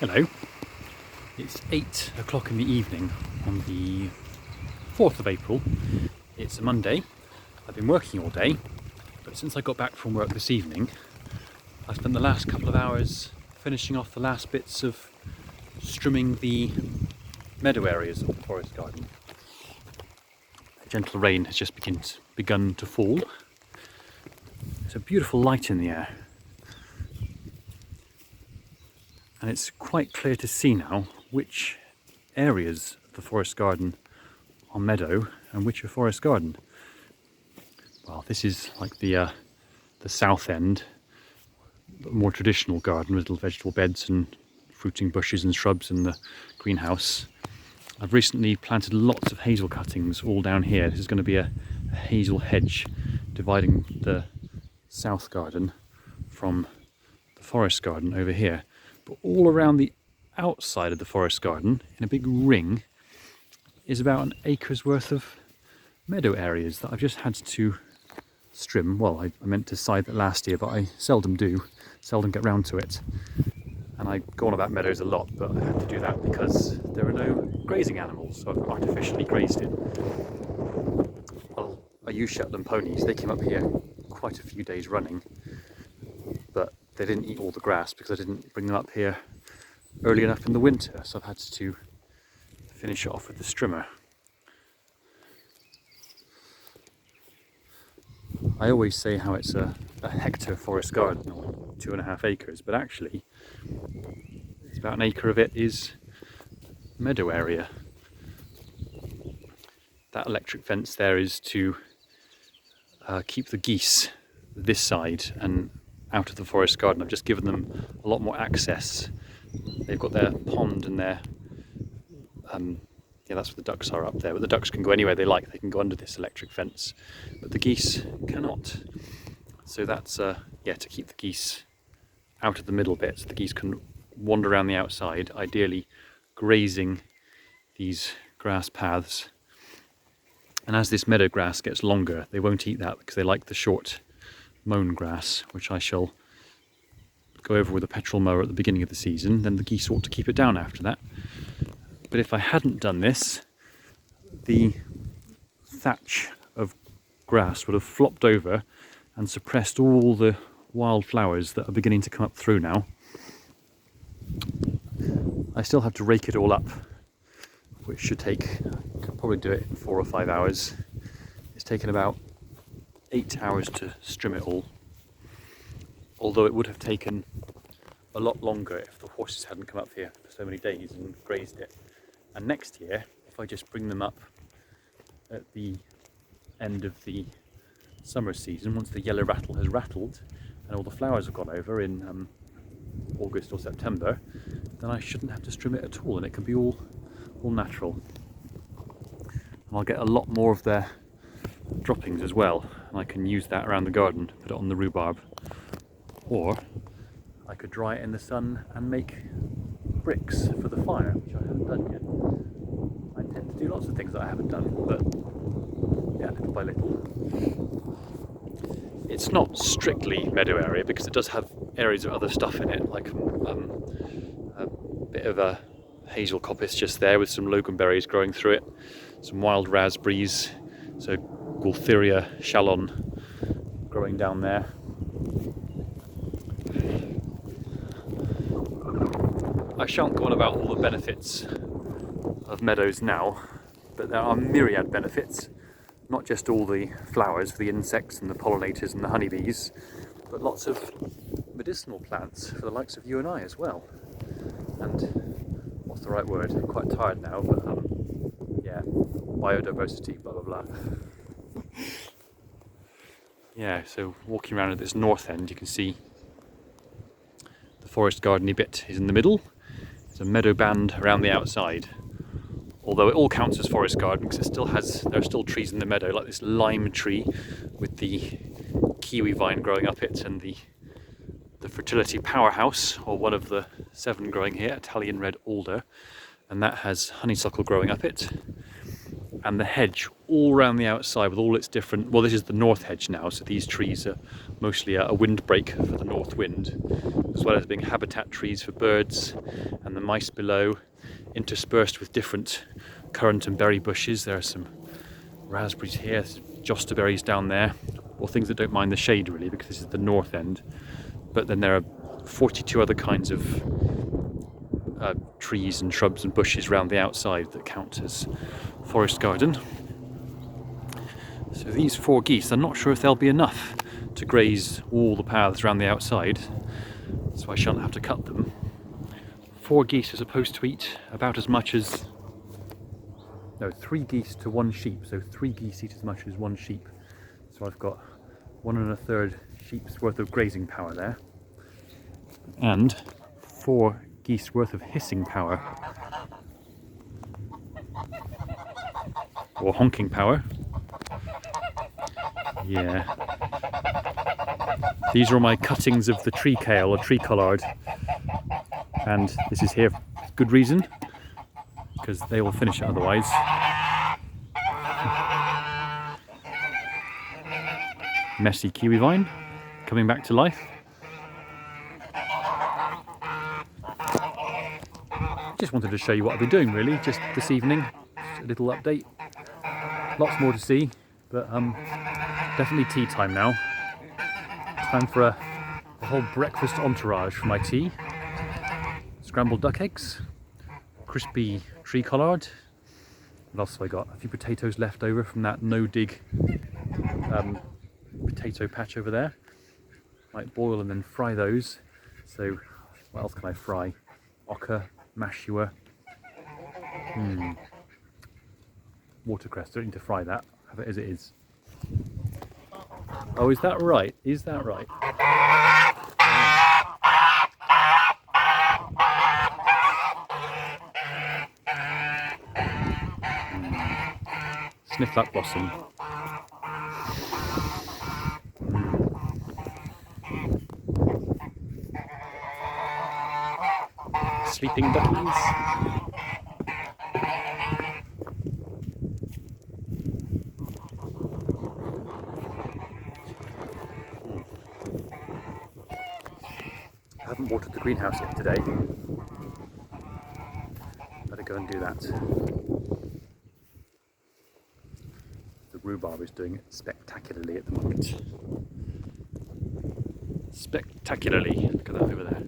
Hello, it's 8 o'clock in the evening on the 4th of April. It's a Monday. I've been working all day, but since I got back from work this evening, I spent the last couple of hours finishing off the last bits of strimming the meadow areas of the forest garden. A gentle rain has just begun to fall. There's a beautiful light in the air. And it's quite clear to see now which areas of the forest garden are meadow and which are forest garden. Well, this is like the south end, the more traditional garden with little vegetable beds and fruiting bushes and shrubs in the greenhouse. I've recently planted lots of hazel cuttings all down here. This is going to be a hazel hedge dividing the south garden from the forest garden over here. But all around the outside of the forest garden, in a big ring, is about an acre's worth of meadow areas that I've just had to trim. Well, I meant to scythe it last year, but I seldom get round to it. And I go on about meadows a lot, but I had to do that because there are no grazing animals, so I've artificially grazed it. Well, I use Shetland ponies. They came up here quite a few days running, but they didn't eat all the grass because I didn't bring them up here early enough in the winter, so I've had to finish it off with the strimmer. I always say how it's a hectare forest garden, or 2.5 acres, but actually it's about an acre of it is meadow area. That electric fence there is to keep the geese this side and out of the forest garden. I've just given them a lot more access. They've got their pond and their that's where the ducks are up there, but the ducks can go anywhere they like. They can go under this electric fence, but the geese cannot. So that's to keep the geese out of the middle bit, so the geese can wander around the outside, ideally grazing these grass paths. And as this meadow grass gets longer, they won't eat that because they like the short mown grass, which I shall go over with a petrol mower at the beginning of the season. Then the geese ought to keep it down after that. But if I hadn't done this, the thatch of grass would have flopped over and suppressed all the wildflowers that are beginning to come up through now. I still have to rake it all up, which should take, I could probably do it in 4 or 5 hours. It's taken about 8 hours to strim it all, although it would have taken a lot longer if the horses hadn't come up here for so many days and grazed it. And next year, if I just bring them up at the end of the summer season, once the yellow rattle has rattled and all the flowers have gone over in August or September, then I shouldn't have to strim it at all, and it can be all natural. And I'll get a lot more of their droppings as well, and I can use that around the garden, put it on the rhubarb, or I could dry it in the sun and make bricks for the fire, which I haven't done yet. I intend to do lots of things that I haven't done, but little by little. It's not strictly meadow area because it does have areas of other stuff in it, like a bit of a hazel coppice just there with some loganberries growing through it, some wild raspberries, so Gualtheria shallon growing down there. I shan't go on about all the benefits of meadows now, but there are myriad benefits, not just all the flowers for the insects and the pollinators and the honeybees, but lots of medicinal plants for the likes of you and I as well. And what's the right word? I'm quite tired now, but biodiversity, blah blah blah. So walking around at this north end, you can see the forest gardeny bit is in the middle. There's a meadow band around the outside, although it all counts as forest garden because there are still trees in the meadow, like this lime tree with the kiwi vine growing up it, and the fertility powerhouse, or one of the 7 growing here, Italian red alder, and that has honeysuckle growing up it. and the hedge all around the outside with all its different, well, this is the north hedge now, so these trees are mostly a windbreak for the north wind, as well as being habitat trees for birds and the mice below, interspersed with different currant and berry bushes. There are some raspberries here, josterberries down there, or things that don't mind the shade really, because this is the north end. But then there are 42 other kinds of trees and shrubs and bushes around the outside that count as forest garden. So these 4 geese, I'm not sure if they'll be enough to graze all the paths around the outside, so I shan't have to cut them. 4 geese are supposed to eat about as much as, no, 3 geese to 1 sheep, so 3 geese eat as much as 1 sheep. So I've got 1 1/3 sheep's worth of grazing power there, and 4 geese worth of hissing power, or honking power. Yeah. These are all my cuttings of the tree kale or tree collard, and this is here for good reason, because they will finish it otherwise. Messy kiwi vine coming back to life. Just wanted to show you what I've been doing really, just this evening, just a little update. Lots more to see, but definitely tea time now. Time for a whole breakfast entourage for my tea. Scrambled duck eggs, crispy tree collard. What else have I got? A few potatoes left over from that no-dig potato patch over there. Might boil and then fry those. So what else can I fry? Oca, mashua, watercress. Don't need to fry that, have it as it is. Oh, is that right? Is that right? Sniff that blossom. Sleeping duckies. I haven't watered the greenhouse yet today. Better go and do that. The rhubarb is doing it spectacularly at the moment. Spectacularly. Look at that over there.